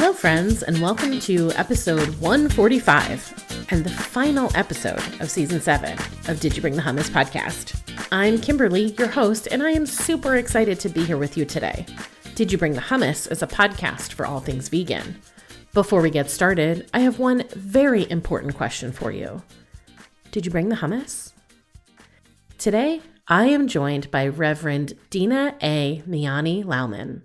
Hello, friends, and welcome to episode 145 and the final episode of season 7 of Did You Bring the Hummus podcast. I'm Kimberly, your host, and I am super excited to be here with you today. Did You Bring the Hummus is a podcast for all things vegan. Before we get started, I have one very important question for you. Did you bring the hummus? Today, I am joined by Reverend Dina A. Miani Lauman.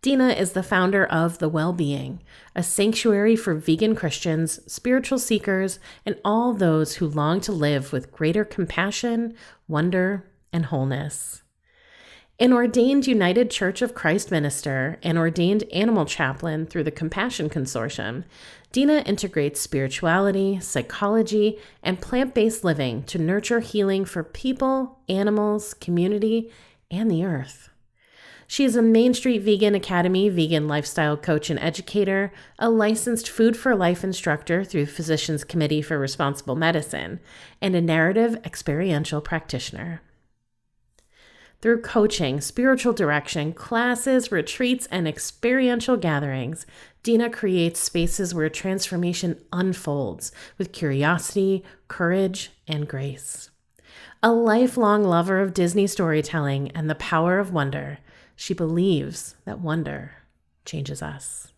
Dina is the founder of the WellBeing, a sanctuary for vegan Christians, spiritual seekers, and all those who long to live with greater compassion, wonder, and wholeness. An ordained United Church of Christ minister and ordained animal chaplain through the Compassion Consortium, Dina integrates spirituality, psychology, and plant-based living to nurture healing for people, animals, community, and the earth. She is a Main Street Vegan Academy vegan lifestyle coach and educator, a licensed Food for Life instructor through Physicians Committee for Responsible Medicine, and a narrative experiential practitioner. Through coaching, spiritual direction, classes, retreats, and experiential gatherings, Dina creates spaces where transformation unfolds with curiosity, courage, and grace. A lifelong lover of Disney storytelling and the power of wonder, she believes that wonder changes us.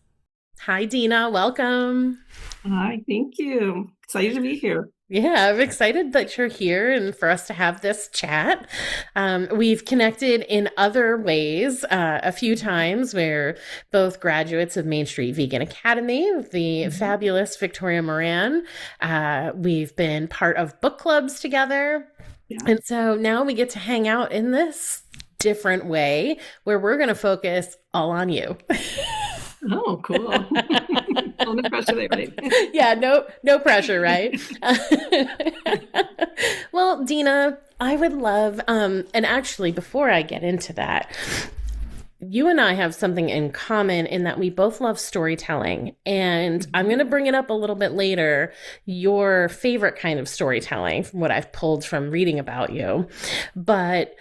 Hi, Dina. Welcome. Hi, thank you. Excited to be here. Yeah, I'm excited that you're here and for us to have this chat. We've connected in other ways a few times. We're both graduates of Main Street Vegan Academy with the fabulous Victoria Moran. We've been part of book clubs together. Yeah. And so now we get to hang out in this different way where we're going to focus all on you. Oh, cool. No pressure there, right? Yeah, no pressure, right? Well, Dina, I would love, and actually before I get into that, you and I have something in common in that we both love storytelling. And I'm going to bring it up a little bit later, your favorite kind of storytelling, from what I've pulled from reading about you. But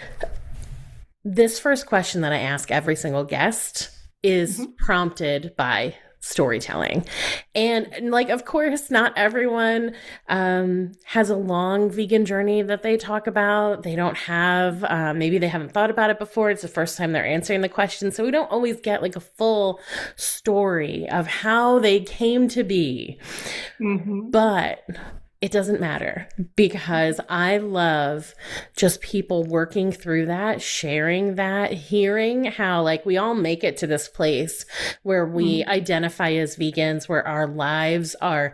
this first question that I ask every single guest is prompted by storytelling. And like, of course, not everyone has a long vegan journey that they talk about. They don't have, maybe they haven't thought about it before. It's the first time they're answering the question. So we don't always get like a full story of how they came to be. But it doesn't matter because I love just people working through that, sharing that, hearing how like we all make it to this place where we identify as vegans, where our lives are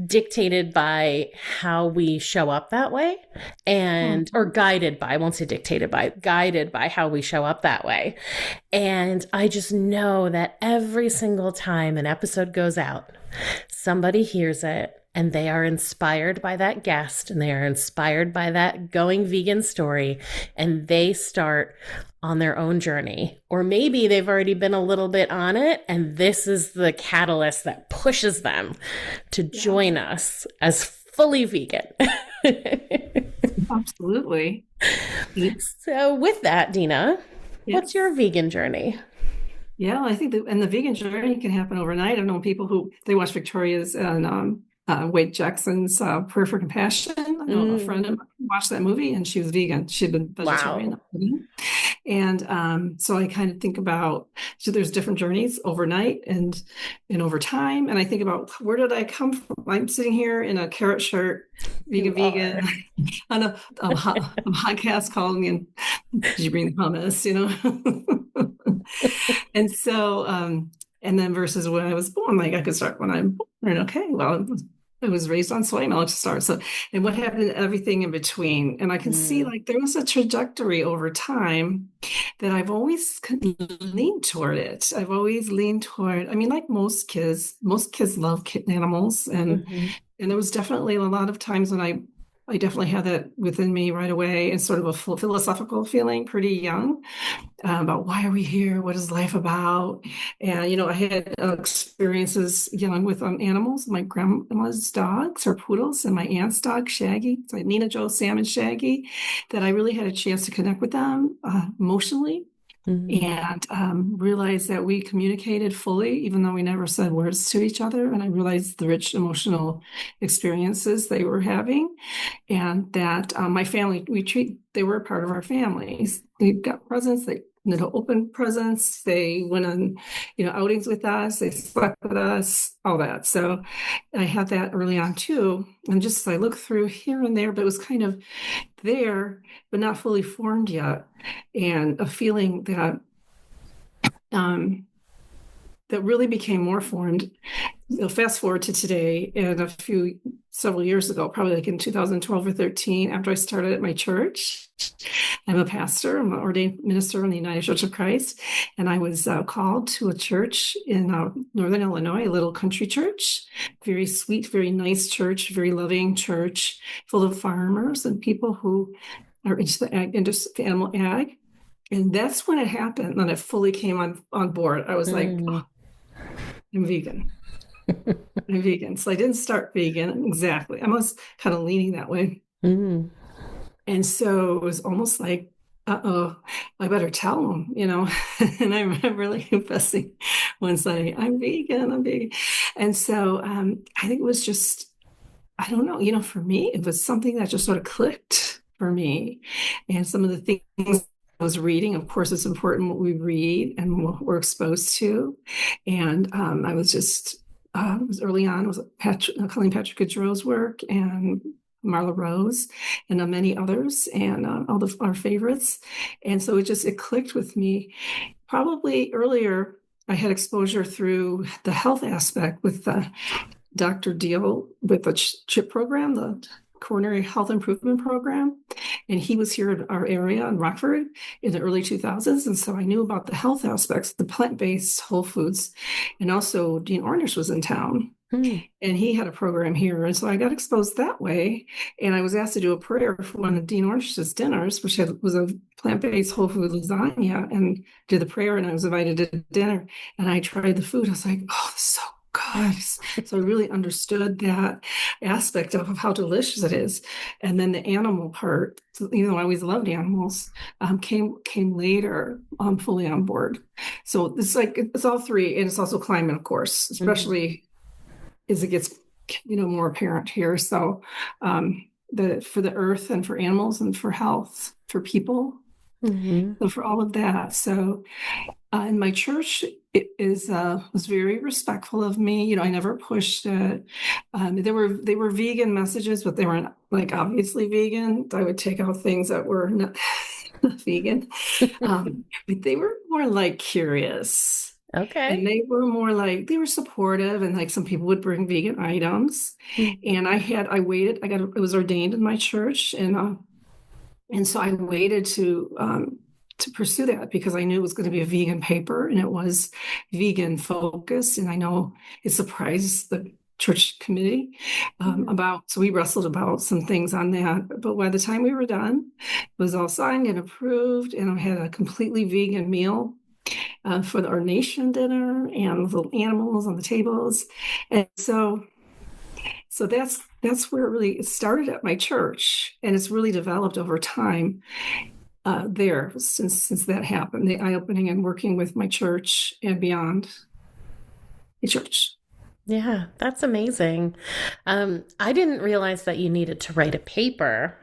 dictated by how we show up that way and, or guided by, I won't say dictated by, guided by how we show up that way. And I just know that every single time an episode goes out, somebody hears it, and they are inspired by that guest and they are inspired by that going vegan story and they start on their own journey. Or maybe they've already been a little bit on it and this is the catalyst that pushes them to join us as fully vegan. Absolutely. So with that, Dina, what's your vegan journey? Yeah, I think and the vegan journey can happen overnight. I've known people who, they watch Victoria's and Wade Jackson's Prayer for Compassion. I know a friend of mine watched that movie and she was vegan. She'd been vegetarian. Wow. And so I kind of think about, so there's different journeys overnight and over time. And I think about, where did I come from? I'm sitting here in a carrot shirt, vegan, on a podcast called Did You Bring the Hummus, And so, and then versus when I was born, like I could start when I'm born. Okay, well, I was raised on soy milk to start. So, and what happened, everything in between. And I can see like there was a trajectory over time that I've always leaned toward it. I've always leaned toward, I mean, like most kids love kitten animals. And there was definitely a lot of times when I definitely had that within me right away and sort of a philosophical feeling pretty young about why are we here? What is life about? And, I had experiences young with animals, my grandma's dogs, her poodles, and my aunt's dog, Shaggy. So Nina, Joe, Sam, and Shaggy, that I really had a chance to connect with them emotionally. and realized that we communicated fully, even though we never said words to each other. And I realized the rich emotional experiences they were having, and that my family, they were a part of our families. They got presents, they open presents, they went on, outings with us, they slept with us, all that. So I had that early on too. And just I looked through here and there, but it was kind of there, but not fully formed yet. And a feeling that that really became more formed. Fast forward to today, and several years ago, probably like in 2012 or 13, after I started at my church. I'm a pastor, I'm an ordained minister in the United Church of Christ, and I was called to a church in Northern Illinois, a little country church, very sweet, very nice church, very loving church, full of farmers and people who are into animal ag. And that's when it happened, when it fully came on board. I was like, oh, I'm vegan. I'm vegan. So I didn't start vegan exactly. I was kind of leaning that way. And so it was almost like, uh-oh, I better tell them, And I remember like confessing one Sunday, I'm vegan. And so I think it was just, I don't know, for me, it was something that just sort of clicked for me. And some of the things I was reading, of course, it's important what we read and what we're exposed to. And I was just, it was early on, it was Colleen Patrick Goodrow's work and Marla Rose and many others, and all our favorites. And so it clicked with me. Probably earlier, I had exposure through the health aspect with Dr. Deal with the CHIP program, the Coronary Health Improvement Program. And he was here in our area in Rockford in the early 2000s. And so I knew about the health aspects, the plant-based whole foods. And also Dean Ornish was in town. And he had a program here. And so I got exposed that way. And I was asked to do a prayer for one of Dean Ornish's dinners, which was a plant-based whole food lasagna, and did the prayer. And I was invited to dinner. And I tried the food. I was like, oh, this is so good. So I really understood that aspect of how delicious it is. And then the animal part, even though I always loved animals, came later fully on board. So it's all three. And it's also climate, of course, especially as it gets more apparent here. So for the earth and for animals and for health, for people, so for all of that. So in my church, it was very respectful of me. I never pushed it. They were vegan messages, but they weren't like obviously vegan. I would take out things that were not vegan, but they were more like curious. Okay. And they were more like, they were supportive, and like some people would bring vegan items. And I waited, I was ordained in my church, and so I waited to pursue that because I knew it was going to be a vegan paper, and it was vegan focused. And I know it surprised the church committee so we wrestled about some things on that. But by the time we were done, it was all signed and approved, and I had a completely vegan meal for the ordination dinner and the little animals on the tables. And so that's where it started at my church, and it's really developed over time there since that happened, the eye-opening and working with my church and beyond the church. Yeah, that's amazing. I didn't realize that you needed to write a paper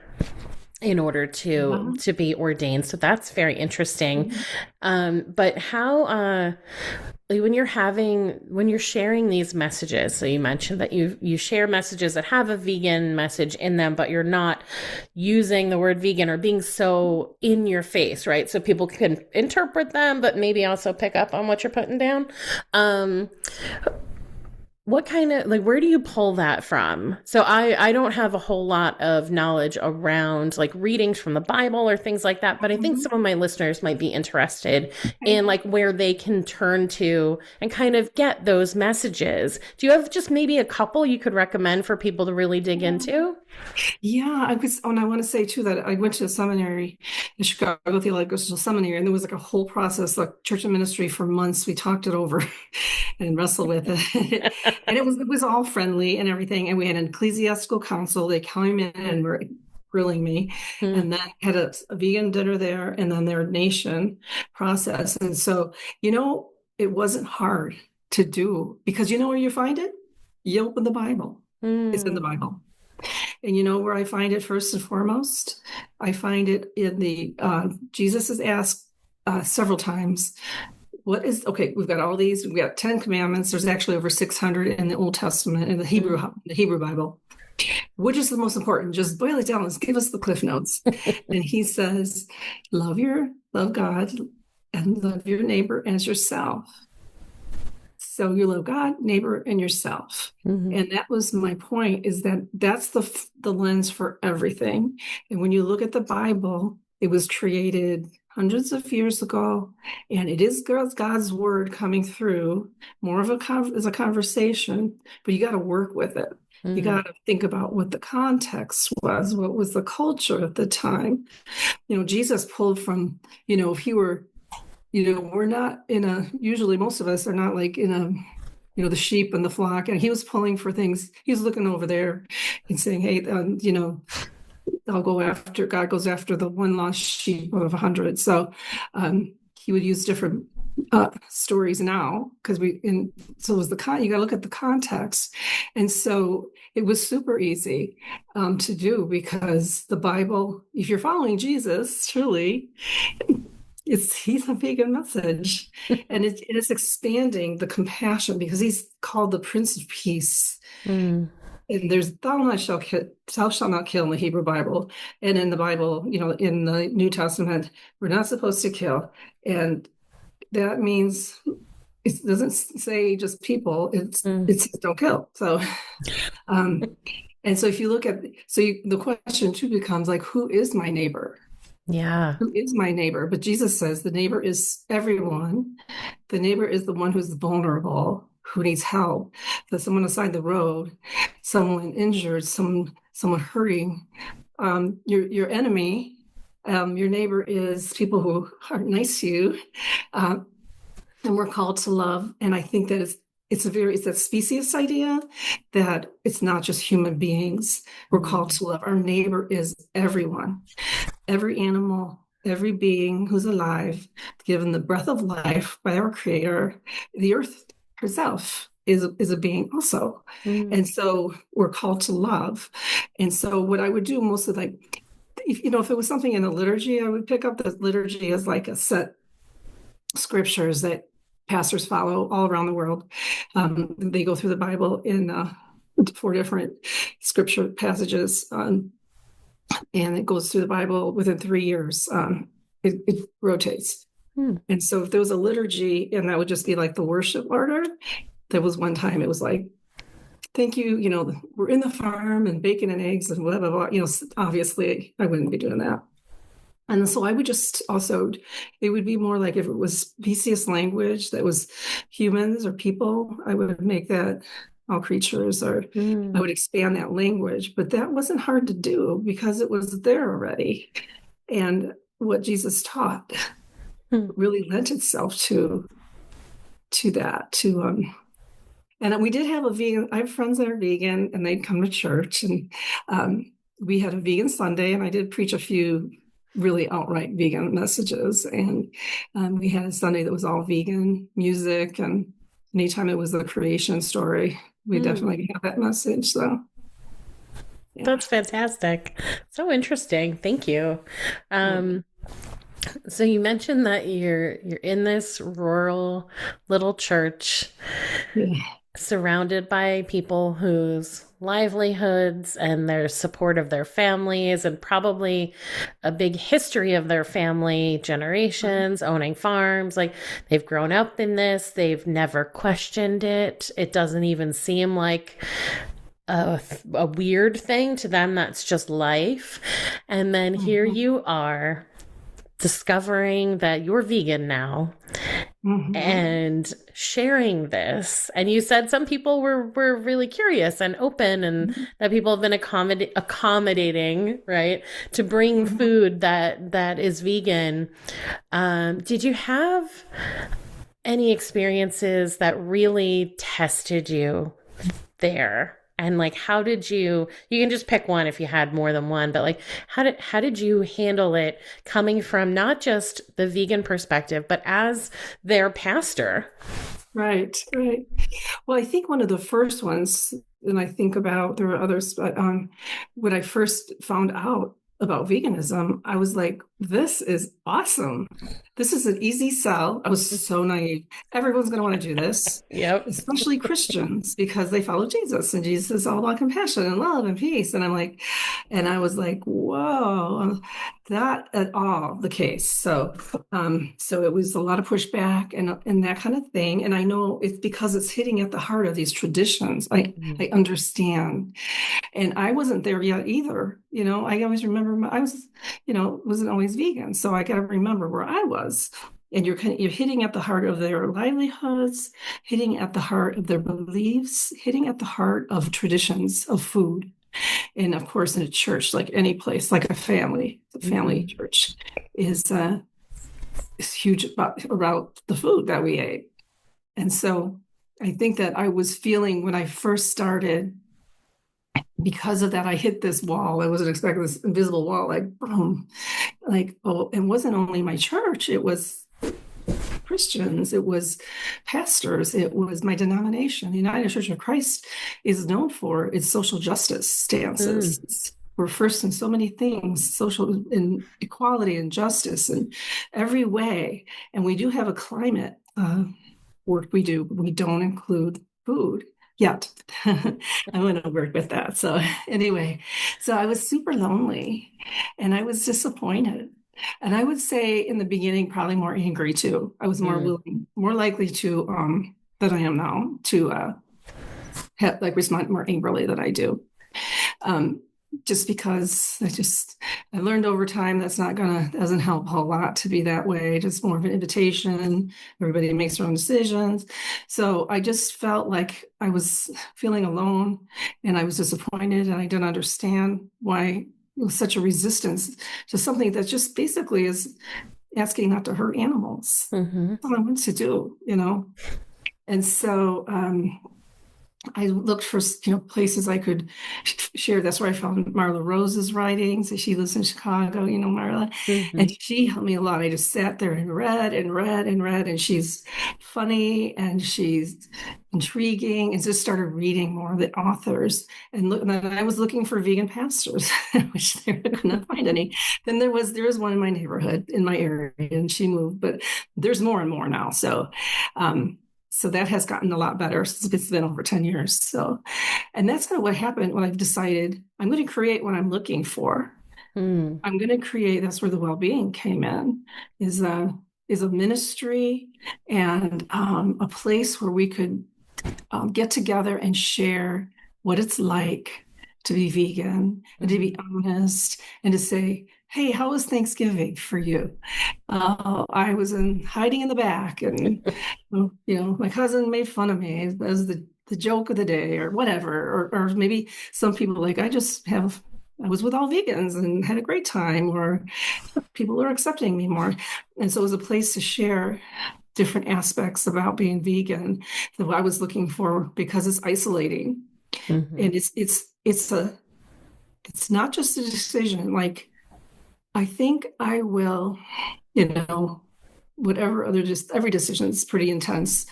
in order to be ordained. So that's very interesting. But how, when you're sharing these messages, so you mentioned that you share messages that have a vegan message in them, but you're not using the word vegan or being so in your face, right? So people can interpret them, but maybe also pick up on what you're putting down. What kind of, where do you pull that from? So I don't have a whole lot of knowledge around readings from the Bible or things like that, but I think some of my listeners might be interested in where they can turn to and kind of get those messages. Do you have just maybe a couple you could recommend for people to really dig into? Yeah, and I want to say too that I went to a seminary, the Chicago Theological Seminary, and there was a whole process, church and ministry for months. We talked it over and wrestled with it. And it was all friendly and everything. And we had an ecclesiastical council. They came in and were grilling me, and then had a vegan dinner there, and then their nation process. And so, it wasn't hard to do, because you know where you find it? You open the Bible. It's in the Bible. And you know where I find it first and foremost? I find it in Jesus is asked several times, we've got all these, we've got 10 commandments. There's actually over 600 in the Old Testament, in the Hebrew Bible. Which is the most important? Just boil it down. Let's give us the Cliff Notes. And he says, love God and love your neighbor as yourself. So you love God, neighbor, and yourself. And that was my point, is that's the lens for everything. And when you look at the Bible, it was created hundreds of years ago, and it is God's word coming through, more of as a conversation, but you got to work with it. You got to think about what the context was, what was the culture at the time. Jesus pulled from, if you were, we're not usually most of us are not like in a, the sheep and the flock. And he was pulling for things. He was looking over there and saying, hey, God goes after the one lost sheep out of 100. So he would use different stories now, because you got to look at the context. And so it was super easy to do, because the Bible, if you're following Jesus, truly, he's a vegan message. And it's expanding the compassion, because he's called the Prince of Peace. And there's thou shalt not kill in the Hebrew Bible. And in the Bible, in the New Testament, we're not supposed to kill. And that means it doesn't say just people, it says don't kill. So, and so if you look at, the question too becomes like, who is my neighbor? Yeah. Who is my neighbor? But Jesus says the neighbor is everyone. The neighbor is the one who's vulnerable, who needs help. So someone aside the road, someone injured, someone hurting. Your enemy, your neighbor is people who are nice to you, and we're called to love. And I think that it's that specious idea that it's not just human beings. We're called to love. Our neighbor is everyone, every animal, every being who's alive, given the breath of life by our Creator. The earth herself is a being also. And so we're called to love. And so what I would do mostly, if it was something in the liturgy, I would pick up the liturgy as like a set scriptures that pastors follow all around the world. They go through the Bible in 4 different scripture passages, and it goes through the Bible within 3 years. It rotates. And so if there was a liturgy, and that would just be like the worship order, there was one time it was like, thank you, we're in the farm and bacon and eggs and blah, blah, blah. Obviously I wouldn't be doing that. And so I would just also, it would be more like if it was specious language that was humans or people, I would make that all creatures, or I would expand that language. But that wasn't hard to do, because it was there already. And what Jesus taught really lent itself to that, and we did have a vegan, I have friends that are vegan, and they'd come to church, and we had a vegan Sunday, and I did preach a few really outright vegan messages. And we had a Sunday that was all vegan music, and anytime it was the creation story, we definitely have that message. So yeah. That's fantastic. So interesting. Thank you. So you mentioned that you're in this rural little church, surrounded by people whose livelihoods and their support of their families, and probably a big history of their family, generations owning farms. Like, they've grown up in this. They've never questioned it. It doesn't even seem like a weird thing to them. That's just life. And then here you are, discovering that you're vegan now and sharing this. And you said some people were really curious and open, and that people have been accommodating, right, to bring food that is vegan. Did you have any experiences that really tested you there? And like, how did you can just pick one if you had more than one, but like, how did you handle it coming from not just the vegan perspective, but as their pastor? Right, right. Well, I think one of the first ones, and I think about there were others, but when I first found out about veganism, I was like, this is awesome. This is an easy sell. I was so naive. Everyone's going to want to do this, Yep. especially Christians, because they follow Jesus, and Jesus is all about compassion and love and peace. And I'm like, and I was like, whoa, that at all the case. So it was a lot of pushback and that kind of thing. And I know it's because it's hitting at the heart of these traditions. I understand. And I wasn't there yet either. I always remember I was, wasn't always vegan. So I got to remember where I was. And you're hitting at the heart of their livelihoods, hitting at the heart of their beliefs, hitting at the heart of traditions of food. And of course, in a church, like any place, like the family church is huge about the food that we ate. And so I think that I was feeling when I first started, because of that, I hit this wall. I wasn't expecting this invisible wall, like boom, like, oh, it wasn't only my church, it was Christians, it was pastors, it was my denomination. The United Church of Christ is known for its social justice stances. We're first in so many things, social inequality and justice in every way. And we do have a climate work we do, but we don't include food yet. I'm going to work with that. So anyway, so I was super lonely and I was disappointed. And I would say in the beginning, probably more angry too. I was more willing, more likely to, than I am now, to respond more angrily than I do. Just because I learned over time doesn't help a whole lot to be that way, just more of an invitation. Everybody makes their own decisions. So I just felt like I was feeling alone and I was disappointed and I didn't understand why it was such a resistance to something that just basically is asking not to hurt animals. That's all I want to do, And so, I looked for places I could share. That's where I found Marla Rose's writings. She lives in Chicago, Marla, and she helped me a lot. I just sat there and read and read and read, and she's funny and she's intriguing, and just started reading more of the authors. And then I was looking for vegan pastors, which I could not find any. Then there was one in my neighborhood, in my area, and she moved, but there's more and more now. So that has gotten a lot better since it's been over 10 years. So, and that's kind of what happened when I've decided I'm going to create what I'm looking for. I'm going to create, that's where the WellBeing came in, is a ministry and a place where we could get together and share what it's like to be vegan and to be honest and to say, hey, how was Thanksgiving for you? I was hiding in the back, and my cousin made fun of me as the joke of the day, or whatever, or maybe some people like I was with all vegans and had a great time, or people are accepting me more, and so it was a place to share different aspects about being vegan that I was looking for, because it's isolating, and it's not just a decision. Like, I think I will, whatever every decision is pretty intense,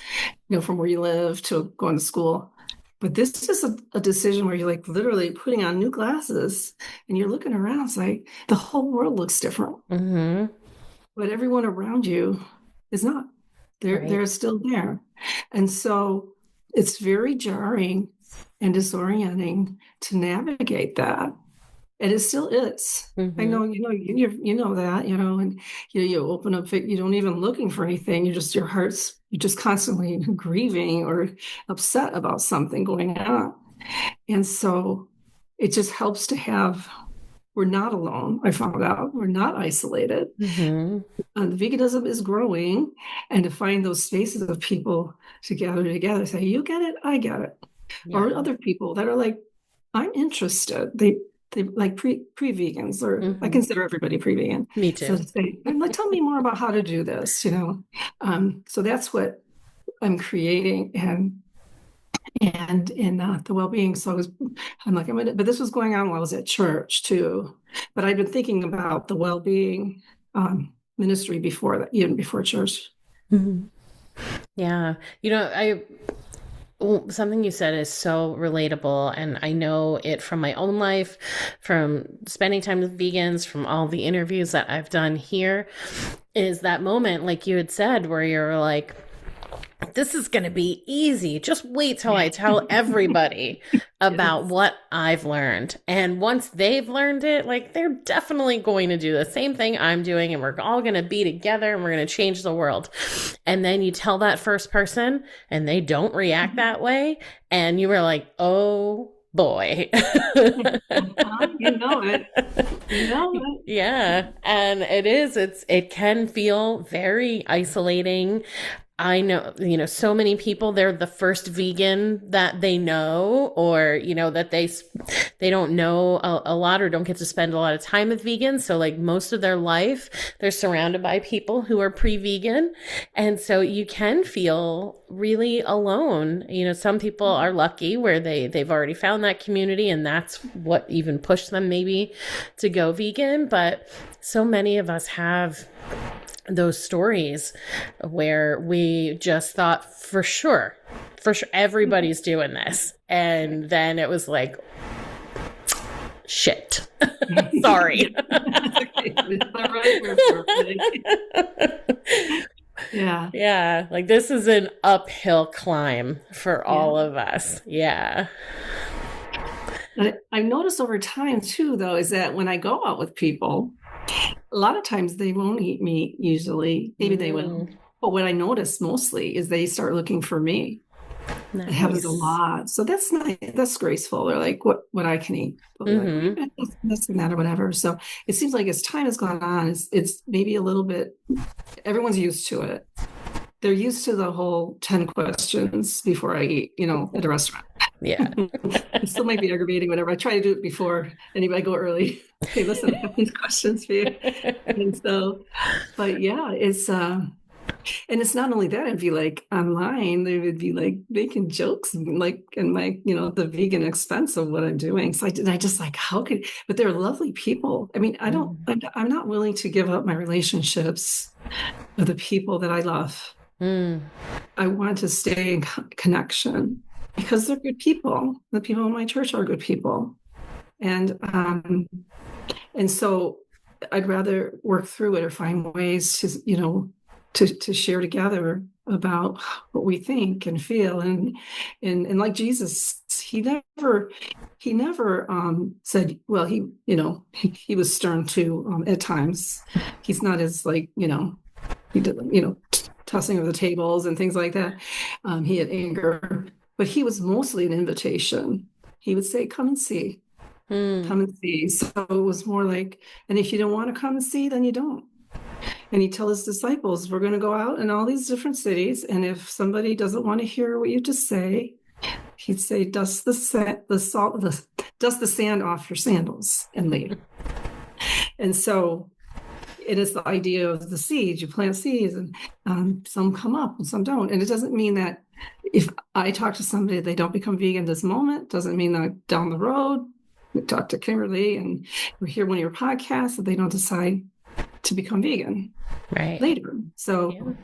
from where you live to going to school. But this is a decision where you're like literally putting on new glasses and you're looking around. It's like the whole world looks different, but everyone around you is not. They're still there. And so it's very jarring and disorienting to navigate that. And it still is. I know, you know that, and you open up, you don't even looking for anything. You're just constantly grieving or upset about something going on. And so it just helps to we're not alone. I found out we're not isolated. The veganism is growing, and to find those spaces of people to gather together, say, you get it, I get it. Yeah. Or other people that are like, I'm interested. They like pre-vegans, or I consider everybody pre-vegan. Me too. So to say, like, tell me more about how to do this, So that's what I'm creating. And and in the well-being. So I'm like, but this was going on while I was at church too. But I'd been thinking about the well-being ministry before that, even before church. Mhm. Yeah. Something you said is so relatable, and I know it from my own life, from spending time with vegans, from all the interviews that I've done here, is that moment, like you had said, where you're like, this is going to be easy. Just wait till I tell everybody about what I've learned. And once they've learned it, like they're definitely going to do the same thing I'm doing, and we're all going to be together and we're going to change the world. And then you tell that first person and they don't react that way. And you were like, oh boy. You know it. You know it. Yeah. And it can feel very isolating. I know, so many people, they're the first vegan that they know, or, that they don't know a lot or don't get to spend a lot of time with vegans. So like most of their life, they're surrounded by people who are pre-vegan. And so you can feel really alone. Some people are lucky where they've already found that community, and that's what even pushed them maybe to go vegan. But so many of us have those stories where we just thought for sure everybody's doing this, and then it was like, shit. Sorry. Yeah, like this is an uphill climb for all of us. Yeah. I've noticed over time too, though, is that when I go out with people, a lot of times they won't eat meat usually. Maybe they will. But what I notice mostly is they start looking for me. Nice. It happens a lot. So that's nice. That's graceful. They're like, what I can eat. Like, this and that or whatever. So it seems like as time has gone on, it's maybe a little bit, everyone's used to it. They're used to the whole 10 questions before I eat, at a restaurant. Yeah. It still might be aggravating, whatever. I try to do it before anybody go early. Hey, listen, I have these questions for you. And so, but yeah, and it's not only that, it'd be like online, they would be like making jokes, like, in my, the vegan expense of what I'm doing. So I just like, but they're lovely people. I mean, I'm not willing to give up my relationships with the people that I love. I want to stay in connection because they're good people. The people in my church are good people. And so I'd rather work through it or find ways to share together about what we think and feel. And like Jesus, he never said, well, he was stern too at times. He's not as like, he did, tossing of the tables and things like that. He had anger, but he was mostly an invitation. He would say, come and see. Come and see. So it was more like, and if you don't want to come and see, then you don't. And he'd tell his disciples, we're going to go out in all these different cities. And if somebody doesn't want to hear what you just say, he'd say, dust the sand off your sandals and leave. And so it is the idea of the seeds. You plant seeds, and some come up and some don't. And it doesn't mean that if I talk to somebody, they don't become vegan this moment. Doesn't mean that down the road, we talk to Kimberly and we hear one of your podcasts that they don't decide to become vegan later. So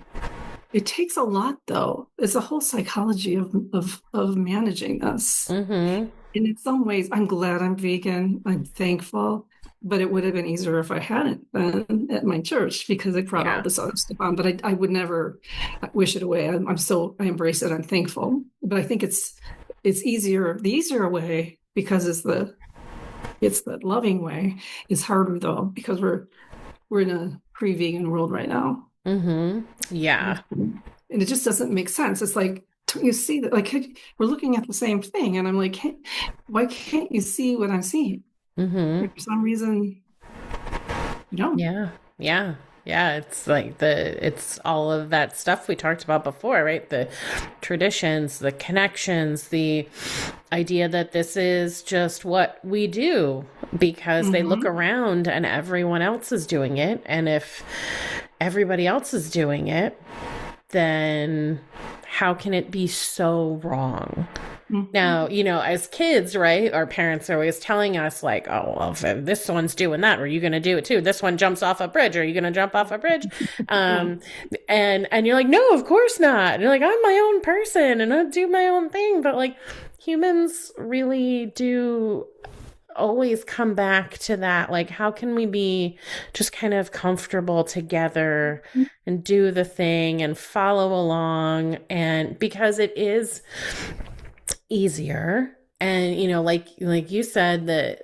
it takes a lot, though. It's a whole psychology of managing this. And in some ways, I'm glad I'm vegan. I'm thankful. But it would have been easier if I hadn't been at my church because it brought all this other stuff on. But I would never wish it away. I embrace it. I'm thankful. But I think it's easier. The easier way, because it's the loving way, is harder though because we're in a pre-vegan world right now. Yeah, and it just doesn't make sense. It's like, don't you see that? Like we're looking at the same thing, and I'm like, hey, why can't you see what I'm seeing? For some reason, Yeah. It's like it's all of that stuff we talked about before, right? The traditions, the connections, the idea that this is just what we do because they look around and everyone else is doing it. And if everybody else is doing it, then how can it be so wrong? Mhm. Now, as kids, right, our parents are always telling us, like, oh, well, if this one's doing that, are you going to do it too? This one jumps off a bridge. Are you going to jump off a bridge? Yeah. Um, and you're like, no, of course not. And you're like, I'm my own person and I do my own thing. But like humans really do always come back to that. Like, how can we be just kind of comfortable together and do the thing and follow along? And because it is easier. And like you said, that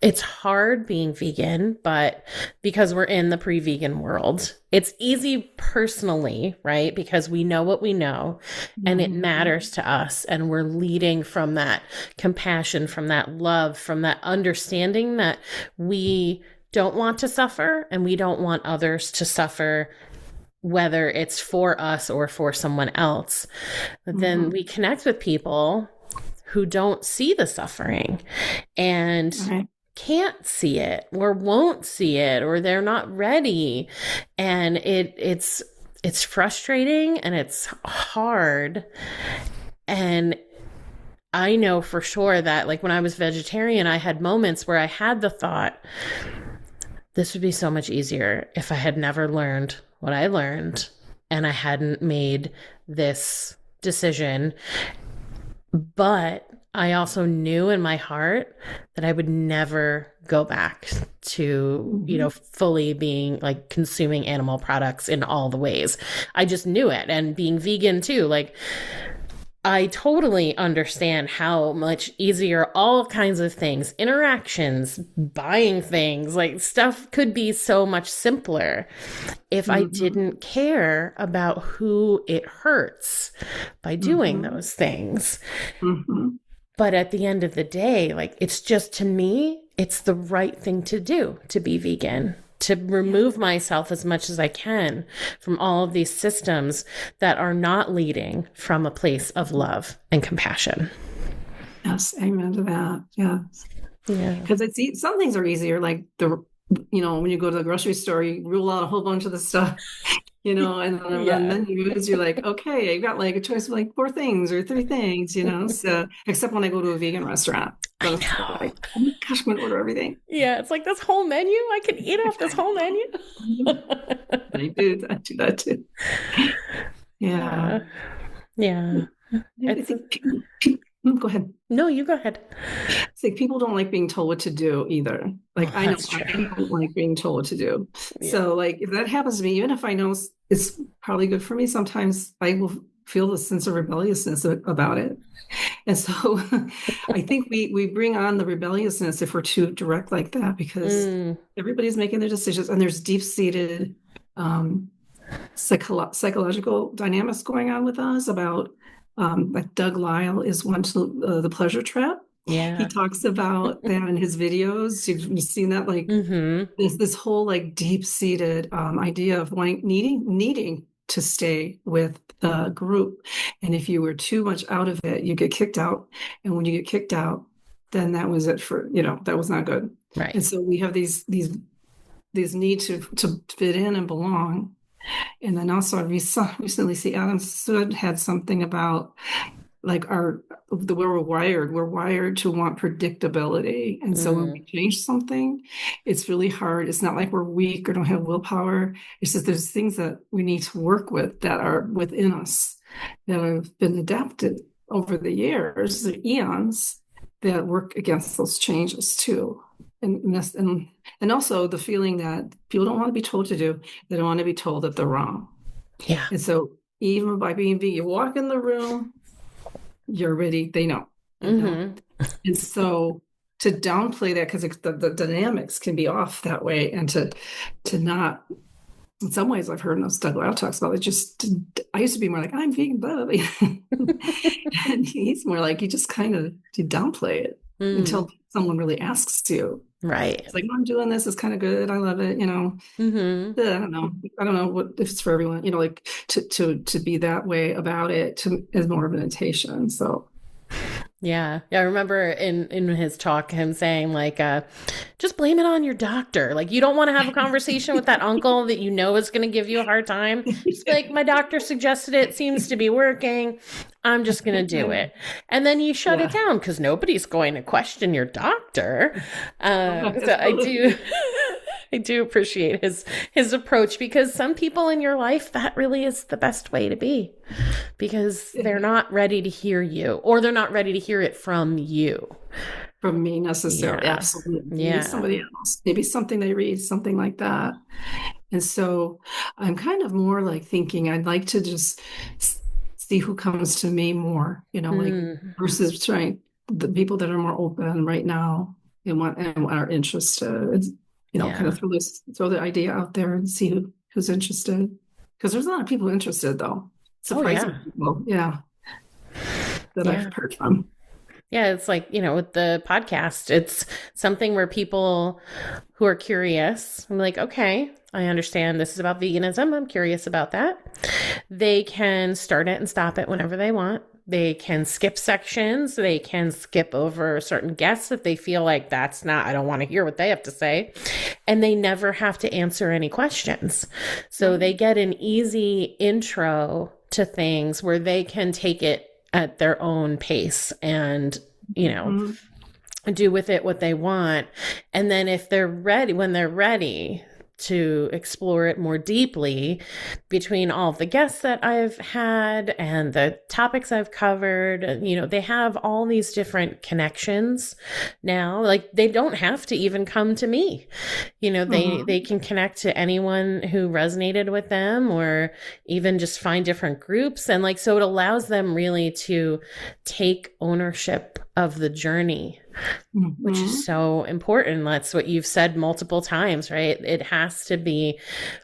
it's hard being vegan, but because we're in the pre-vegan world, it's easy personally, right? Because we know what we know and it Mhm. matters to us. And we're leading from that compassion, from that love, from that understanding that we don't want to suffer and we don't want others to suffer, whether it's for us or for someone else. But then Mhm. we connect with people who don't see the suffering and Right. can't see it or won't see it, or they're not ready. And it's frustrating and it's hard. And I know for sure that, like, when I was vegetarian, I had moments where I had the thought, this would be so much easier if I had never learned what I learned and I hadn't made this decision. But I also knew in my heart that I would never go back to, Mhm. fully being like consuming animal products in all the ways. I just knew it. And being vegan too, like, I totally understand how much easier all kinds of things, interactions, buying things, like stuff could be so much simpler if I Mhm. didn't care about who it hurts by doing Mhm. those things. Mhm. But at the end of the day, like, it's just, to me, it's the right thing to do to be vegan, to Yeah. remove myself as much as I can from all of these systems that are not leading from a place of love and compassion. Yes. Amen to that. Yes. Yeah. Because some things are easier, like when you go to the grocery store, you rule out a whole bunch of the stuff, and then on the Yeah. menus, you're like, okay, you got like a choice of like four things or three things, so except when I go to a vegan restaurant, I then it's like, know. oh my gosh, I'm gonna order everything. Yeah. It's like this whole menu. I can eat off this whole menu. I do that too. Yeah. Yeah. Yeah. I It's think go ahead. no, you go ahead. It's like people don't like being told what to do either. Like Oh, I know that's I true. don't like being told what to do. Yeah. So like if that happens to me, even if I know it's probably good for me, sometimes I will feel a sense of rebelliousness about it. And so I think we bring on the rebelliousness if we're too direct like that because Mm, everybody's making their decisions and there's deep-seated um, psychological dynamics going on with us about like Doug Lyle is one to the pleasure trap. He yeah. talks about that in his videos. You've seen that, like Mm-hmm. this whole like deep-seated idea of wanting needing to stay with the group. And if you were too much out of it, you get kicked out. And when you get kicked out, then that was it for, that was not good. Right. And so we have these need to fit in and belong. And then also I recently see Adam Sood had something about like the way we're wired to want predictability. And so when we Mm, change something, it's really hard. It's not like we're weak or don't have willpower. It's just there's things that we need to work with that are within us that have been adapted over the years, the eons, that work against those changes too. And also the feeling that people don't want to be told to do, they don't want to be told that they're wrong. yeah. And so even by being vegan, you walk in the room, you're ready, they know. Mm-hmm. And so to downplay that because the dynamics can be off that way and to not in some ways I've heard Doug Lisle talks about it just I used to be more like I'm vegan blah, blah, blah. And he's more like you just kind of you downplay it Mm, until someone really asks you. right. It's like oh, I'm doing this, it's kind of good, I love it, Mm-hmm. I don't know what if it's for everyone, like to be that way about it to is more of an invitation. So Yeah. Yeah. I remember in his talk, him saying like, just blame it on your doctor. Like you don't want to have a conversation with that uncle that you know is going to give you a hard time. Just be like, my doctor suggested it, seems to be working. I'm just going to do it. And then you shut it Yeah. down because nobody's going to question your doctor. So I do. Absolutely. I do appreciate his approach because some people in your life that really is the best way to be because they're not ready to hear you or they're not ready to hear it from you. From me necessarily. Yeah. Absolutely. Maybe Yeah. somebody else, maybe something they read, something like that. And so I'm kind of more like thinking I'd like to just see who comes to me more, like Mm. versus trying the people that are more open right now and are interested, kind Yeah. of throw the idea out there and see who's interested. Because there's a lot of people interested though. Oh yeah. Surprising people, yeah, that I've Yeah. heard from. Yeah, it's like, with the podcast, it's something where people who are curious, I'm like, okay, I understand this is about veganism. I'm curious about that. They can start it and stop it whenever they want. They can skip sections. They can skip over certain guests if they feel like I don't want to hear what they have to say. And they never have to answer any questions. So they get an easy intro to things where they can take it at their own pace and, Mhm. do with it what they want. And then when they're ready to explore it more deeply between all of the guests that I've had and the topics I've covered, they have all these different connections now. Like they don't have to even come to me. They Mhm. can connect to anyone who resonated with them or even just find different groups. And like, so it allows them really to take ownership of the journey, which is Mhm. so important. That's what you've said multiple times, right? It has to be,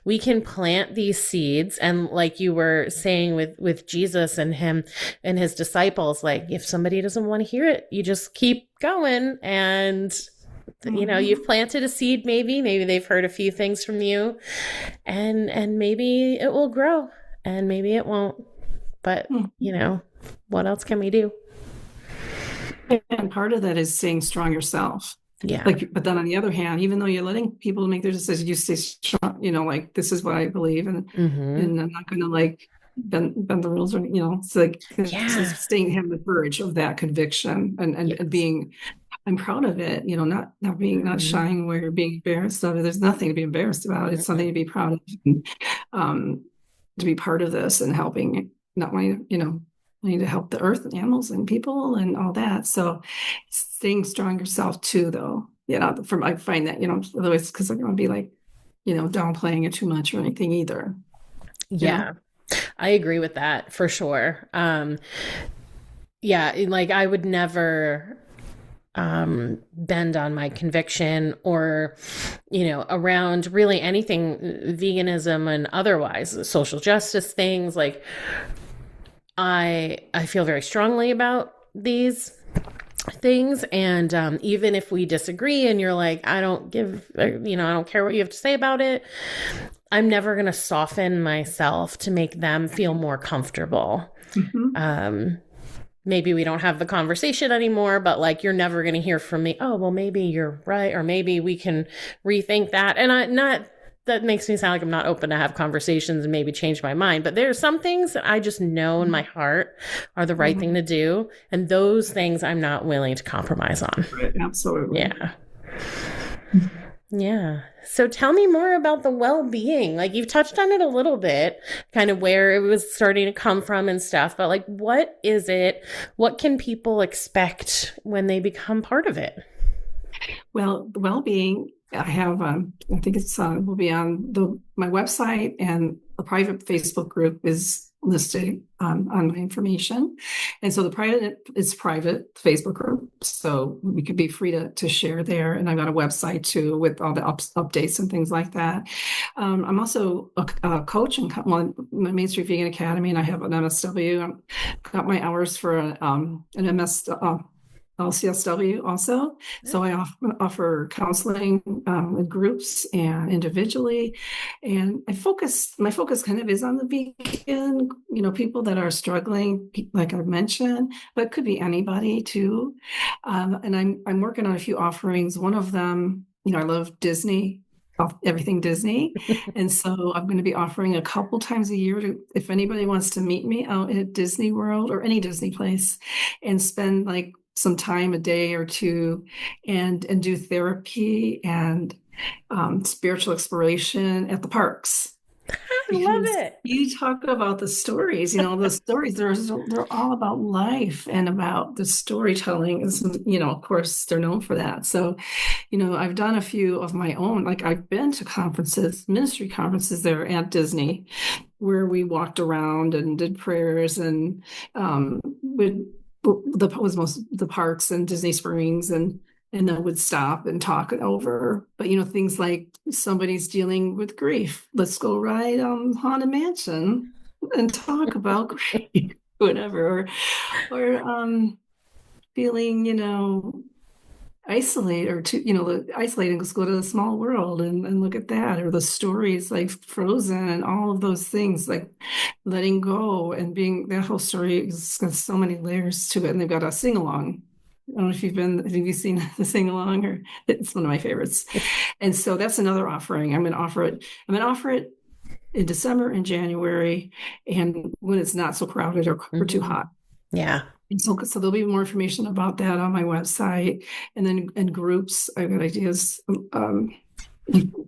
we can plant these seeds. And like you were saying with Jesus and him and his disciples, like if somebody doesn't want to hear it, you just keep going. And you've Mhm. planted a seed, maybe they've heard a few things from you and maybe it will grow and maybe it won't. But, Mhm. what else can we do? And part of that is staying strong yourself. Yeah. Like, but then on the other hand, even though you're letting people make their decisions, you stay strong, like this is what I believe, and Mm-hmm. I'm not gonna like bend the rules or it's like so Yeah. staying having the courage of that conviction and Yes. being I'm proud of it, not Mm-hmm. shying away or being embarrassed of it. There's nothing to be embarrassed about. It's something Mm-mm. to be proud of. And, to be part of this and helping, not wanting, wanting to help the earth and animals and people and all that. So staying strong yourself too, though. From I find that, otherwise because I'm gonna be like, downplaying it too much or anything either, you know. Yeah. I agree with that for sure. Yeah, like I would never bend on my conviction or, around really anything veganism and otherwise, social justice things. Like I feel very strongly about these things. And even if we disagree and you're like, I don't I don't care what you have to say about it, I'm never going to soften myself to make them feel more comfortable. Mhm. Um, Maybe we don't have the conversation anymore, but like you're never going to hear from me. Oh, well, maybe you're right. Or maybe we can rethink that. And that makes me sound like I'm not open to have conversations and maybe change my mind. But there are some things that I just know in my heart are the right thing Mhm. to do. And those things I'm not willing to compromise on. Right, absolutely. Yeah. Yeah. So tell me more about the well-being. Like you've touched on it a little bit, kind of where it was starting to come from and stuff, but like what is it? What can people expect when they become part of it? Well, the well-being, I have, I think it's will be on my website, and a private Facebook group is listed on my information. And so the private is private Facebook group, so we could be free to share there. And I've got a website too with all the updates and things like that. I'm also a coach in my Main Street Vegan Academy, and I have an MSW. I've got my hours for an MS. LCSW also. So I offer counseling in groups and individually. And my focus kind of is on the vegan, people that are struggling, like I mentioned, but it could be anybody too. And I'm working on a few offerings. One of them, I love Disney, everything Disney. And so I'm going to be offering a couple times a year if anybody wants to meet me out at Disney World or any Disney place and spend like some time, a day or two, and do therapy and spiritual exploration at the parks. I love it. You talk about the stories, the stories, they're all about life and about the storytelling is, of course they're known for that. So, I've done a few of my own, like I've been to conferences, ministry conferences there at Disney, where we walked around and did prayers and the parks and Disney Springs and then would stop and talk it over. But things like somebody's dealing with grief. Let's go ride Haunted Mansion and talk about grief, whatever. Or feeling, isolate or isolating, let's go to the small world and look at that. Or the stories like Frozen and all of those things, like letting go and being, that whole story has got so many layers to it. And they've got a sing-along. I don't know if you've seen the sing along, or it's one of my favorites. And so that's another offering. I'm going to offer it in December and January, and when it's not so crowded or too hot. Yeah. And so there'll be more information about that on my website, and then in groups. I've got ideas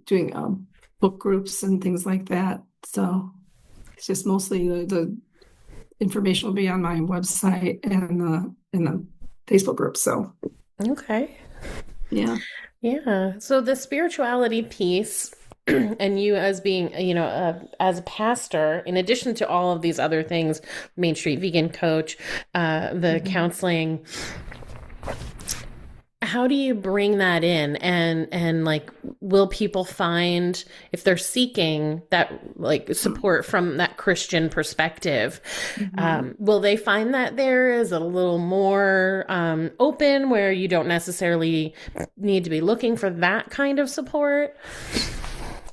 doing book groups and things like that. So it's just mostly the information will be on my website and in the Facebook group. So, okay. Yeah. Yeah. So the spirituality piece and you as being, as a pastor, in addition to all of these other things, Main Street Vegan Coach, the counseling, how do you bring that in and like, will people find, if they're seeking that like support from that Christian perspective, will they find that there is a little more open where you don't necessarily need to be looking for that kind of support?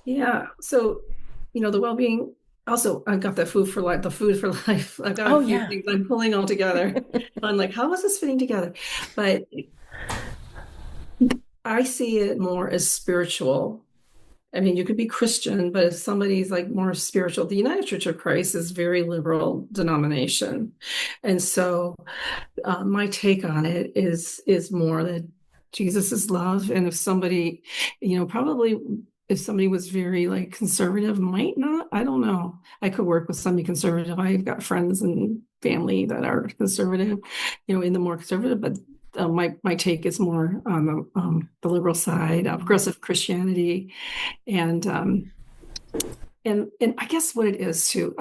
Yeah. So, the well-being, also, I got the food for life. I got a few things I'm pulling all together. I'm like, how is this fitting together? But I see it more as spiritual. I mean, you could be Christian, but if somebody's like more spiritual, the United Church of Christ is very liberal denomination. And so my take on it is more that Jesus is love. And if somebody, probably if somebody was very like conservative, might not, I don't know. I could work with somebody conservative. I've got friends and family that are conservative, in the more conservative, but my take is more on the liberal side of progressive Christianity, and I guess what it is too.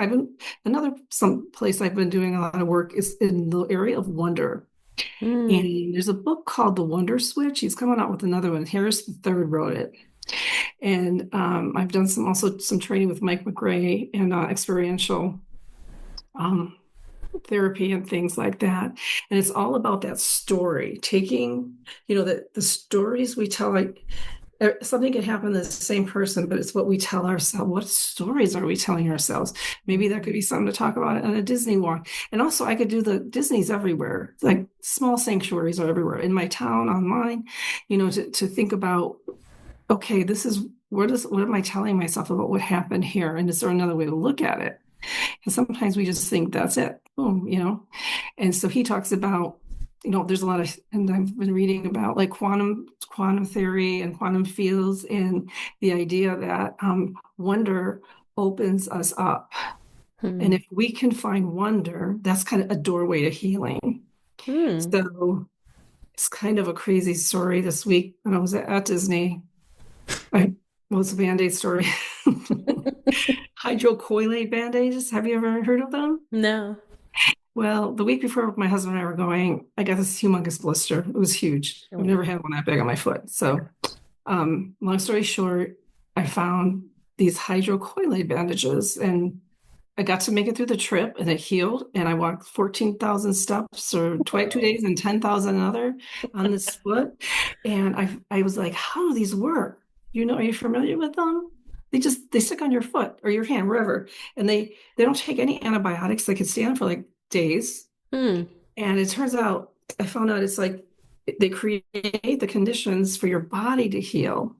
Some place I've been doing a lot of work is in the area of wonder. And there's a book called The Wonder Switch. He's coming out with another one. Harris III wrote it. And I've done some training with Mike McRae and experiential therapy and things like that. And it's all about that story, taking, the stories we tell, like something can happen to the same person, but it's what we tell ourselves. What stories are we telling ourselves? Maybe that could be something to talk about on a Disney walk. And also I could do the Disney's everywhere, like small sanctuaries are everywhere in my town, online, to think about, okay, this is, what am I telling myself about what happened here? And is there another way to look at it? And sometimes we just think that's it. Boom, And so he talks about, there's a lot of, and I've been reading about like quantum theory and quantum fields, and the idea that wonder opens us up. And if we can find wonder, that's kind of a doorway to healing. So it's kind of a crazy story this week when I was at Disney. It's a Band-Aid story. Hydrocolloid Band-Aids. Have you ever heard of them? No. Well, the week before my husband and I were going, I got this humongous blister. It was huge. I've never had one that big on my foot. So, long story short, I found these hydrocolloid bandages, and I got to make it through the trip and it healed. And I walked 14,000 steps or 2 days and 10,000 another on this foot. And I was like, how do these work? Are you familiar with them? They stick on your foot or your hand, wherever. And they don't take any antibiotics. They can stand for like days. Mm. And it turns out, I found out it's like they create the conditions for your body to heal.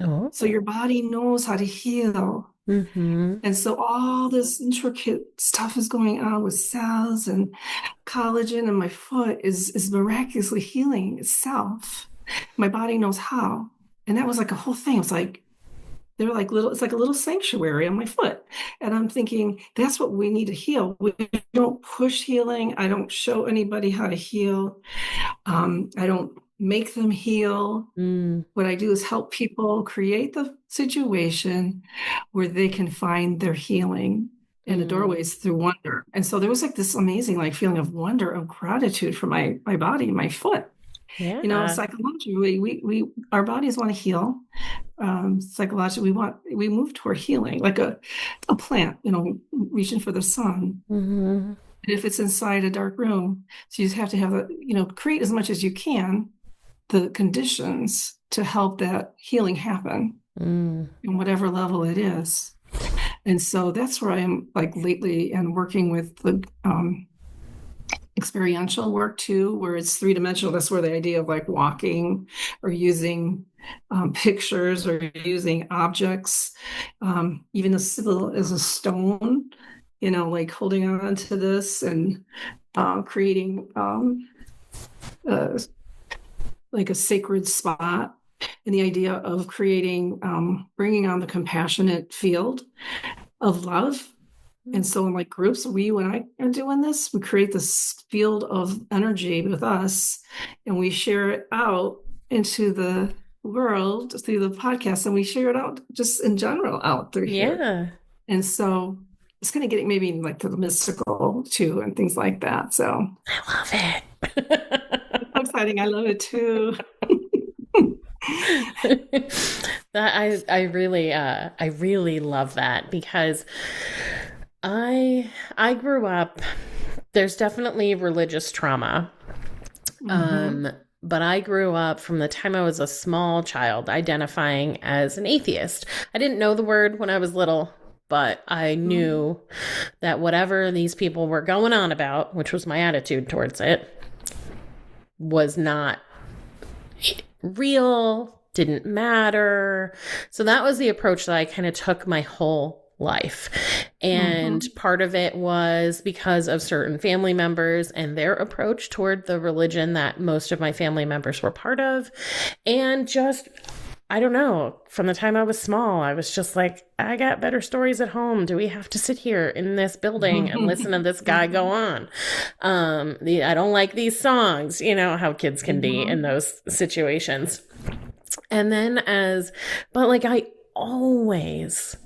Oh. So your body knows how to heal. Mm-hmm. And so all this intricate stuff is going on with cells and collagen, and my foot is miraculously healing itself. My body knows how. And that was like a whole thing. It's like it's like a little sanctuary on my foot. And I'm thinking, that's what we need to heal. We don't push healing. I don't show anybody how to heal. I don't make them heal. What I do is help people create the situation where they can find their healing and the doorways through wonder. And so there was like this amazing like feeling of wonder, of gratitude for my body, my foot. Yeah. Psychologically, we our bodies want to heal. Psychologically, we move toward healing, like a plant, reaching for the sun. Mm-hmm. If it's inside a dark room, so you just have to have create as much as you can the conditions to help that healing happen in whatever level it is. And so that's where I am like lately, and working with the experiential work too, where it's three-dimensional. That's where the idea of like walking or using pictures or using objects, even as simple as a stone, like holding on to this and creating like a sacred spot, and the idea of creating, bringing on the compassionate field of love. And so in like groups, when I are doing this, we create this field of energy with us, and we share it out into the world through the podcast, and we share it out just in general out through here. And so it's kind of getting maybe like to the mystical too and things like that. So I love it. It's exciting. I love it too. That I really love that, because I grew up, there's definitely religious trauma. But I grew up from the time I was a small child identifying as an atheist. I didn't know the word when I was little, but I knew that whatever these people were going on about, which was my attitude towards it, was not real, didn't matter. So that was the approach that I kind of took my whole life. And part of it was because of certain family members and their approach toward the religion that most of my family members were part of. And just, I don't know, from the time I was small, I was just like, I got better stories at home. Do we have to sit here in this building and listen to this guy go on? I don't like these songs, how kids can be in those situations. And then but like I always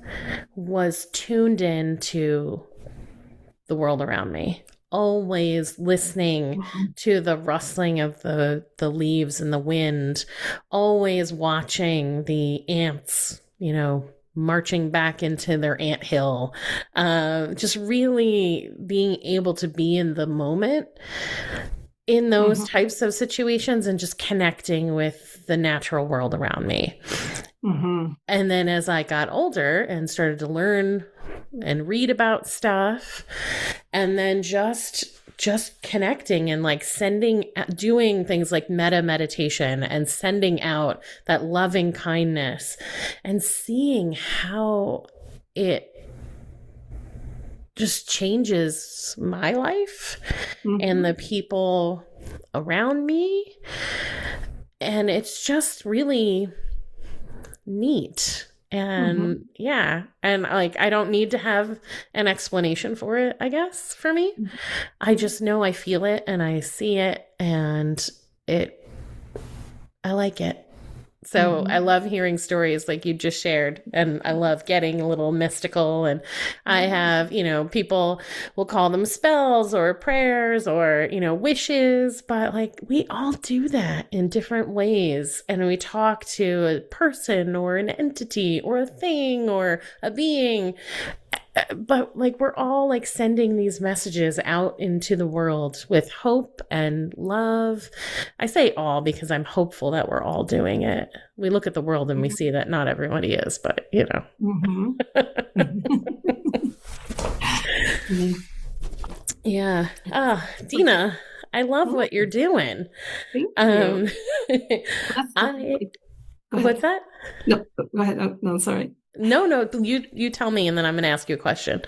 was tuned in to the world around me, always listening to the rustling of the leaves in the wind, always watching the ants, marching back into their anthill, just really being able to be in the moment in those types of situations and just connecting with the natural world around me. And then as I got older and started to learn and read about stuff, and then just connecting and like doing things like meditation and sending out that loving kindness and seeing how it just changes my life and the people around me. And it's just really neat. And and like, I don't need to have an explanation for it, I guess, for me. I just know I feel it and I see it, and I like it. So I love hearing stories like you just shared, and I love getting a little mystical. And I have, people will call them spells or prayers or, wishes, but like we all do that in different ways. And we talk to a person or an entity or a thing or a being but like we're all like sending these messages out into the world with hope and love. I say all because I'm hopeful that we're all doing it. We look at the world and we see that not everybody is, but you know. Mhm. Mhm. Yeah. Ah, It's like, Dina, I love oh, what you're doing. thank you. Um, That's I, go what's ahead. that? No, go ahead. No, sorry. No, you tell me and then I'm going to ask you a question.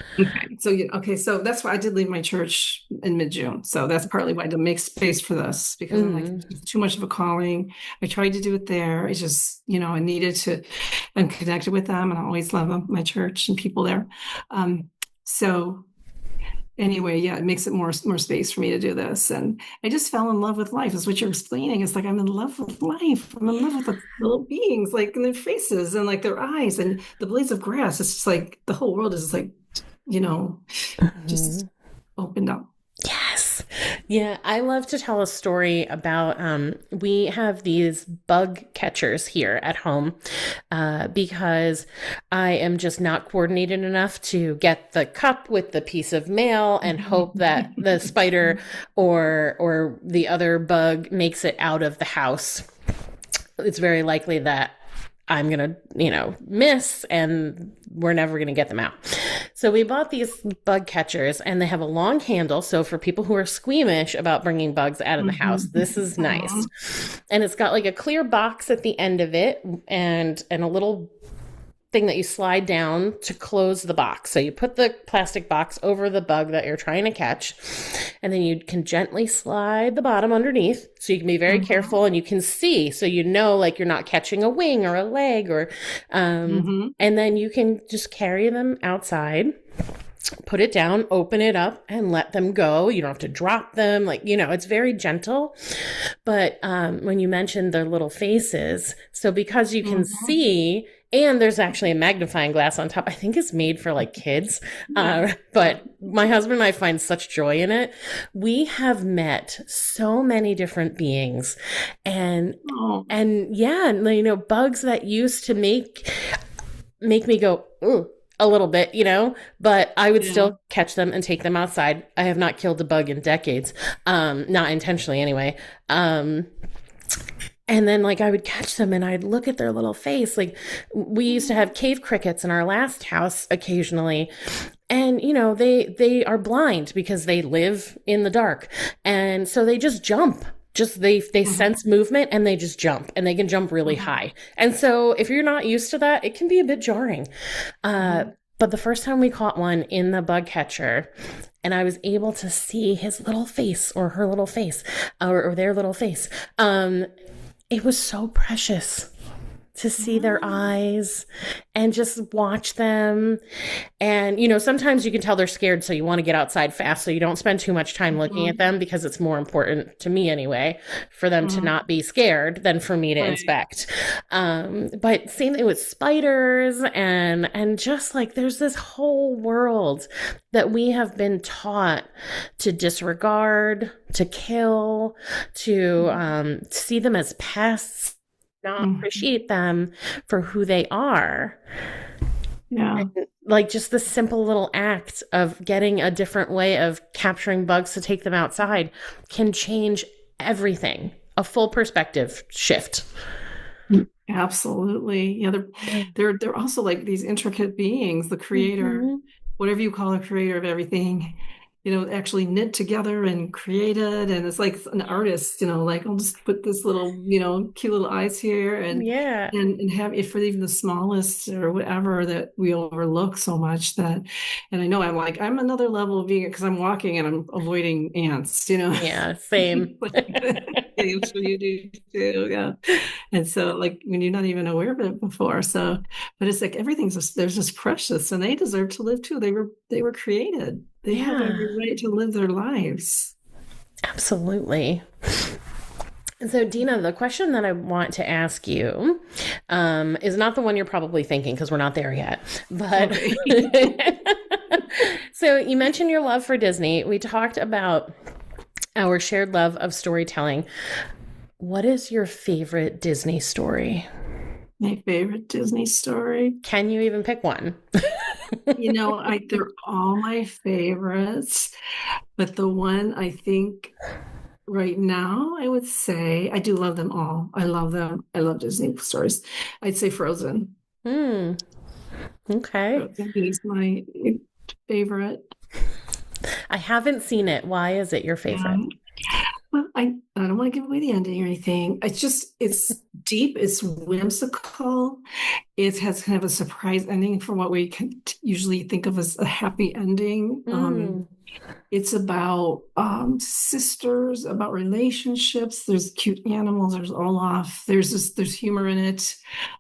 Okay. So that's why I did leave my church in mid-June. So that's partly why to make space for this because I'm like, Mm, it's too much of a calling. I tried to do it there. It's just, I needed to, I'm connected with them and I always love them, my church and people there. So anyway, yeah, it makes it more space for me to do this. And I just fell in love with life, is what you're explaining. It's like I'm in love with life. I'm in love with the little beings, like in their faces and like their eyes and the blades of grass. It's just like the whole world is just like, you know, just mhm. opened up. Yes. Yeah, I love to tell a story about we have these bug catchers here at home because I am just not coordinated enough to get the cup with the piece of mail and hope that the spider or the other bug makes it out of the house. It's very likely that I'm going to, miss and we're never going to get them out. So we bought these bug catchers and they have a long handle. So for people who are squeamish about bringing bugs out of the house, this is nice. Aw. And it's got like a clear box at the end of it and a little thing that you slide down to close the box. So you put the plastic box over the bug that you're trying to catch, and then you can gently slide the bottom underneath. So you can be very Mhm. careful and you can see, so you know, like you're not catching a wing or a leg Mhm. and then you can just carry them outside. Put it down, open it up, and let them go. You don't have to drop them. Like, it's very gentle. But when you mentioned their little faces, so because you can Mhm. see, and there's actually a magnifying glass on top, I think it's made for like kids. Yeah. But my husband and I find such joy in it. We have met so many different beings, and Oh, yeah, bugs that used to make me go, ooh, a little bit, but I would yeah. still catch them and take them outside. I have not killed a bug in decades, not intentionally anyway. And then like I would catch them and I'd look at their little face. Like we used to have cave crickets in our last house occasionally. And they are blind because they live in the dark. And so they just jump. Just they Mhm. sense movement and they just jump and they can jump really Mhm. high. And so if you're not used to that, it can be a bit jarring. Uh Mhm. but the first time we caught one in the bug catcher, and I was able to see his little face or her little face or their little face, it was so precious to see their Mhm. eyes and just watch them. And, sometimes you can tell they're scared, so you want to get outside fast. So you don't spend too much time looking at Mhm. them because it's more important to me anyway for them to Mhm. not be scared than for me to Right. inspect. But same thing with spiders and just like there's this whole world that we have been taught to disregard, to kill, to Mhm. see them as pests, not Mhm. appreciate them for who they are. Yeah. Like just the simple little act of getting a different way of capturing bugs to take them outside can change everything. A full perspective shift. Absolutely. Yeah, they're also like these intricate beings, the creator, Mhm. whatever you call a creator of everything, actually knit together and created. And it's like an artist, like I'll just put this little, cute little eyes here Yeah. and have it for even the smallest or whatever that we overlook so much and I know I'm another level of being because I'm walking and I'm avoiding ants. Yeah. Same. Yeah, I'm sure you do too. Yeah. And so, like, when you're not even aware of it before. So, but it's like they're just precious and they deserve to live too. They were created. They have every Yeah. right to live their lives. Absolutely. So, Dina, the question that I want to ask you is not the one you're probably thinking because we're not there yet. But Okay. so, you mentioned your love for Disney. We talked about our shared love of storytelling. What is your favorite Disney story? My favorite Disney story. Can you even pick one? they're all my favorites, but the one I think right now, I would say I do love them all. I love them. I love Disney stories. I'd say Frozen. Hmm. Okay. Frozen is my favorite. I haven't seen it. Why is it your favorite? Um, well, I don't want to give away the ending or anything. It's deep, it's whimsical. It has kind of a surprise ending for what we can usually think of as a happy ending. Hmm. It's about sisters, about relationships. There's cute animals. There's Olaf. There's humor in it,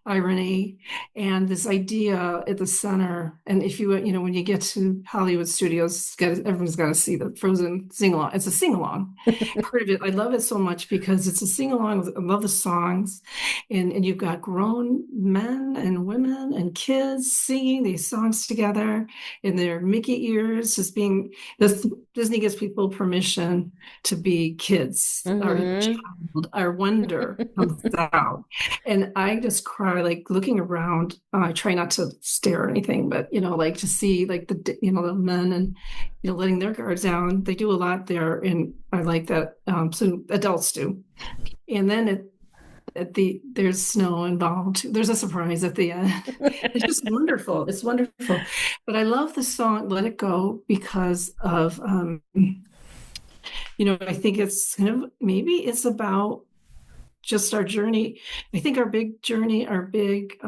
irony, and this idea at the center. And if when you get to Hollywood studios, everyone's got to see the Frozen sing along. It's a sing along. Part of it, I love it so much because it's a sing along. I love the songs, and you've got grown men and women and kids singing these songs together in their Mickey ears, just being this. Disney gives people permission to be kids. Our Mm-hmm. child, our wonder comes out. And I just cry, like looking around. I try not to stare or anything, but like to see like the men and letting their guards down. They do a lot there, and I like that. So adults do. And then there's snow involved. There's a surprise at the end. It's just wonderful. It's wonderful. But I love the song Let It Go because of I think it's kind of maybe it's about just our journey. I think our big journey, our big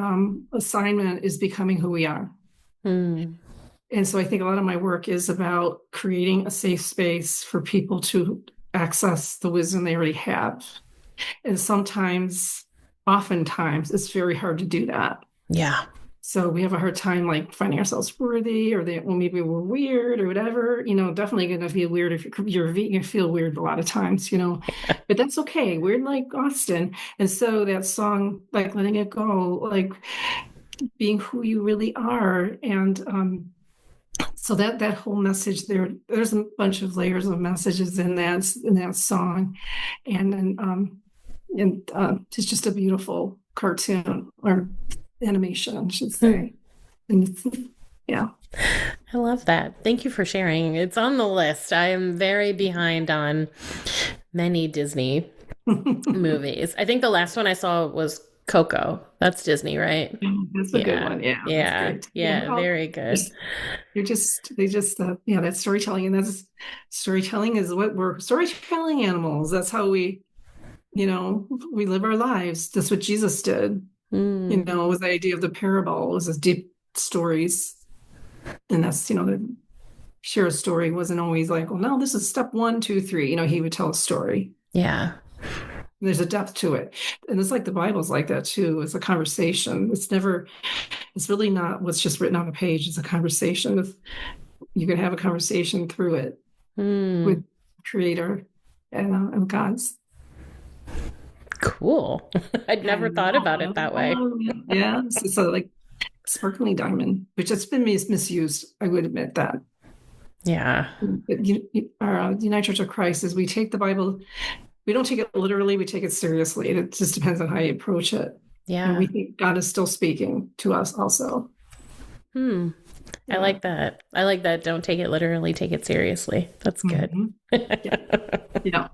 assignment is becoming who we are. Mm. And so I think a lot of my work is about creating a safe space for people to access the wisdom they already have. And oftentimes, it's very hard to do that. Yeah. So we have a hard time like finding ourselves worthy, or maybe we're weird or whatever. Definitely going to feel weird if you're vegan. You feel weird a lot of times, but that's okay. Weird like Austin. And so that song, like letting it go, like being who you really are, and so that whole message there's a bunch of layers of messages in that song, and then it's just a beautiful cartoon or animation, I should say. And yeah. I love that. Thank you for sharing. It's on the list. I am very behind on many Disney movies. I think the last one I saw was Coco. That's Disney, right? That's a good one. Yeah, that's Yeah. great. Yeah. Very good. That's storytelling, and that's storytelling is what we're storytelling animals. That's how we live our lives. That's what Jesus did. Mm. It was the idea of the parable. It was deep stories, and that's the share a story wasn't always like, well, no, this is step 1, 2, 3. He would tell a story. Yeah. There's a depth to it, and it's like the Bible's like that too. It's a conversation. It's really not what's just written on a page. It's a conversation. You can have a conversation through it with Creator and God's. Cool. I'd never thought about it that way. Yeah, it's like sparkling diamond, which has been misused. I would admit that. Yeah. But our United Church of Christ is we take the Bible. We don't take it literally. We take it seriously. It just depends on how you approach it. Yeah. And we think God is still speaking to us also. Yeah. I like that. I like that. Don't take it literally. Take it seriously. That's good. Mm-hmm. Yeah.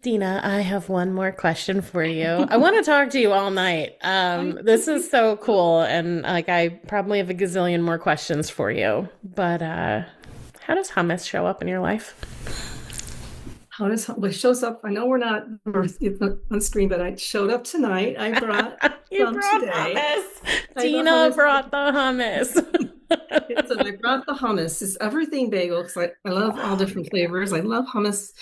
Dina, I have one more question for you. I want to talk to you all night. This is so cool. And I probably have a gazillion more questions for you. But how does hummus show up in your life? It shows up? I know we're not on screen, but I showed up tonight. I brought You brought today. Hummus. Dina brought the hummus. So I brought the hummus. It's everything bagel because I love all different flavors. I love hummus.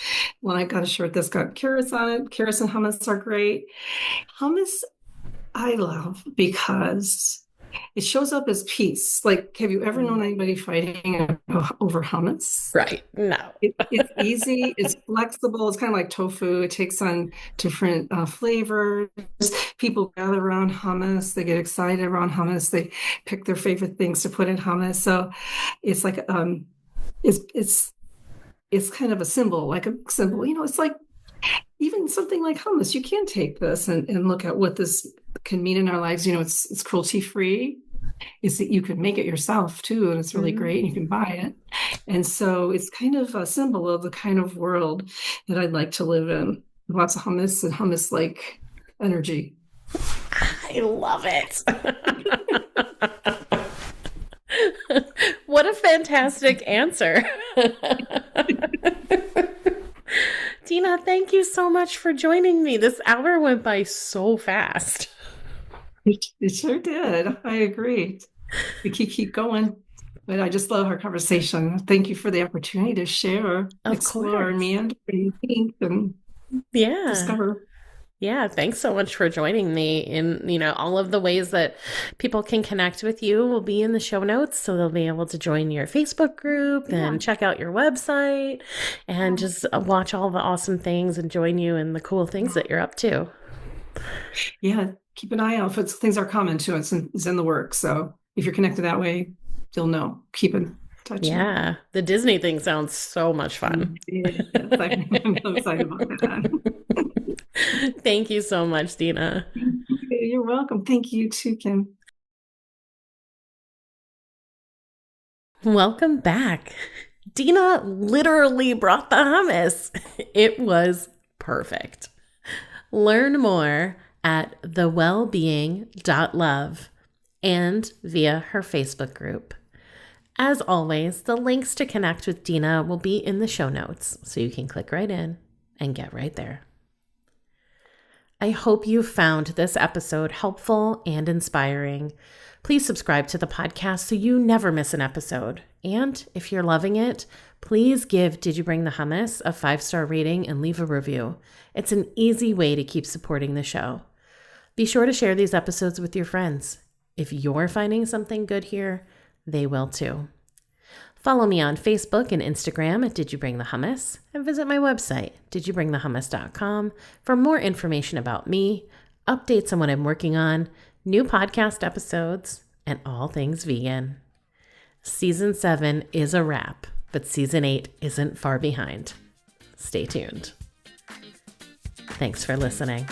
When I got a shirt that's got carrots on it, carrots and hummus are great. Hummus I love because it shows up as peace. Like, have you ever known anybody fighting over hummus? Right. No. It's easy. It's flexible. It's kind of like tofu. It takes on different flavors. People gather around hummus. They get excited around hummus. They pick their favorite things to put in hummus. So it's like it's kind of a symbol, like a symbol. It's like even something like hummus. You can take this and look at what this can mean in our lives. It's cruelty free. is that you can make it yourself too, and it's really great. You can buy it. And so it's kind of a symbol of the kind of world that I'd like to live in. Lots of hummus and hummus-like energy. I love it. What a fantastic answer. Dina, thank you so much for joining me. This hour went by so fast. It sure did. I agree. We keep going. But I just love our conversation. Thank you for the opportunity to share, explore, meander, and think, and discover. Yeah, thanks so much for joining me. In all of the ways that people can connect with you will be in the show notes, so they'll be able to join your Facebook group and check out your website and just watch all the awesome things and join you in the cool things that you're up to. Yeah, keep an eye out for things are coming to us. It's in the works. So if you're connected that way, you'll know. Keep in touch. Yeah, the Disney thing sounds so much fun. Yeah, I'm so excited about that. Thank you so much, Dina. You're welcome. Thank you too, Kim. Welcome back. Dina literally brought the hummus. It was perfect. Learn more at thewellbeing.love and via her Facebook group. As always, the links to connect with Dina will be in the show notes, so you can click right in and get right there. I hope you found this episode helpful and inspiring. Please subscribe to the podcast so you never miss an episode. And if you're loving it, please give Did You Bring the Hummus a 5-star rating and leave a review. It's an easy way to keep supporting the show. Be sure to share these episodes with your friends. If you're finding something good here, they will too. Follow me on Facebook and Instagram at Did You Bring the Hummus, and visit my website, didyouBringTheHummus.com, for more information about me, updates on what I'm working on, new podcast episodes, and all things vegan. Season 7 is a wrap, but Season 8 isn't far behind. Stay tuned. Thanks for listening.